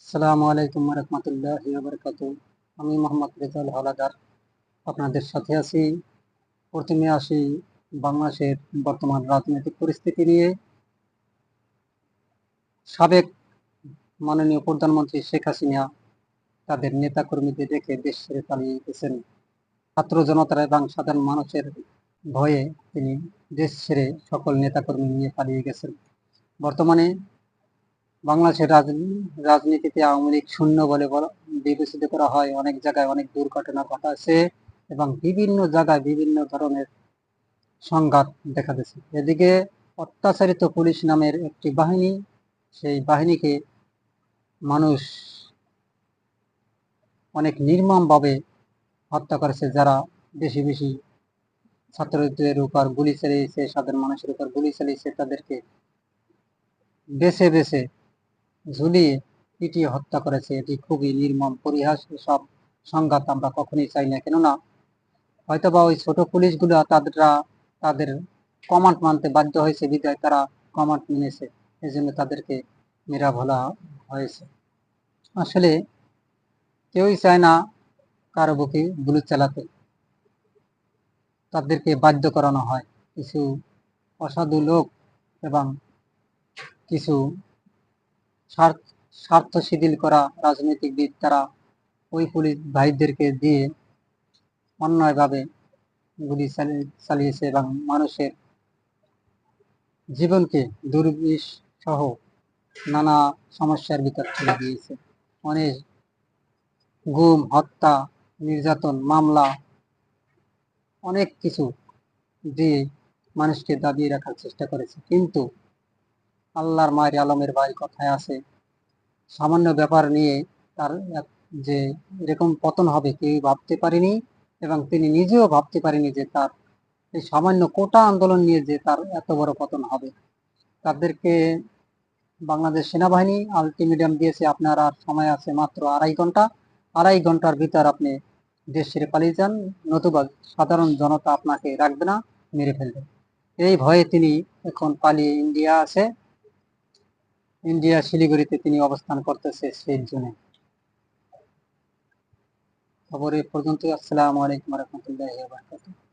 আসসালামু আলাইকুম রহমতুল্লাহি ওয়া বারাকাতুহু। আমি মোহাম্মদ রেজাউল হাওলাদার আপনাদের সাথে আছি। প্রথমে আসি বাংলাদেশের বর্তমান রাজনৈতিক পরিস্থিতি নিয়ে। সাবেক মাননীয় প্রধানমন্ত্রী শেখ হাসিনা তাদের নেতাকর্মীদের রেখে দেশ ছেড়ে পালিয়ে গেছেন। ছাত্র জনতার এবং সাধারণ মানুষের ভয়ে তিনি দেশ ছেড়ে সকল নেতাকর্মী নিয়ে পালিয়ে গেছেন। বর্তমানে বাংলাদেশের রাজনীতিতে আওয়ামী লীগ শূন্য বলে বিবেচিত করা হয়। অনেক জায়গায় অনেক দুর্ঘটনা ঘটাচ্ছে এবং বিভিন্ন জায়গায় বিভিন্ন ধরনের সংঘাত দেখা দিচ্ছে। এদিকে অত্যাচারিত পুলিশ নামের একটি বাহিনী, সেই বাহিনীকে মানুষ অনেক নির্মমভাবে হত্যা করেছে, যারা বেশি বেশি ছাত্রদের উপর গুলি চালিয়েছে, সাধারণ মানুষের উপর গুলি চালিয়েছে, তাদেরকে বেছে বেছে ঝুলিয়ে পিটিয়ে হত্যা করেছে। এটি খুবই নির্মম পরিহাস। সব সংঘাত আমরা কখনোই চাই না, কেননা হয়তোবা ওই ছোট পুলিশগুলো তাদের কমান্ড মানতে বাধ্য হয়েছে, বিধায় তারা কমান্ড মেনেছে, এই জন্য তাদেরকে মেরা ভোলা হয়েছে। আসলে কেউই চায় না কারো বুকে গুলি চালাতে, তাদেরকে বাধ্য করানো হয় কিছু অসাধু লোক এবং কিছু স্বার্থ শিথিল করা রাজনৈতিকবিদ। তারা ওই পুলিশ ভাইদেরকে দিয়ে অন্যায়ভাবে গুলি চালিয়েছে এবং মানুষের জীবনকে দুর্বিষ সহ নানা সমস্যার ভিতর ঠেলে দিয়েছে। অনেক গুম, হত্যা, নির্যাতন, মামলা, অনেক কিছু দিয়ে মানুষকে দাবিয়ে রাখার চেষ্টা করেছে। কিন্তু আল্লাহর মায়ের আলমের ভাই কথায় আছে, সামান্য ব্যাপার নিয়ে তার যে এরকম পতন হবে কেউ ভাবতে পারেনি, এবং তিনি নিজেও ভাবতে পারেনি যে তার এই সামান্য কোটা আন্দোলন নিয়ে যে তার এত বড় পতন হবে। তাদেরকে বাংলাদেশ সেনাবাহিনী আলটিমেটাম দিয়েছে, আপনার আর সময় আছে মাত্র 2.5 ঘন্টা। 2.5 ঘন্টার ভিতর আপনি দেশ ছেড়ে পালিয়ে যান, নতুবা সাধারণ জনতা আপনাকে রাখবে না, মেরে ফেলবে। এই ভয়ে তিনি এখন পালিয়ে ইন্ডিয়া আছে। ইন্ডিয়া শিলিগুড়িতে তিনি অবস্থান করতেছে সেই জন্য। খবর এ পর্যন্ত। আসসালামু আলাইকুম রহমতুল্লাহি ওয়া বারাকাতুহু।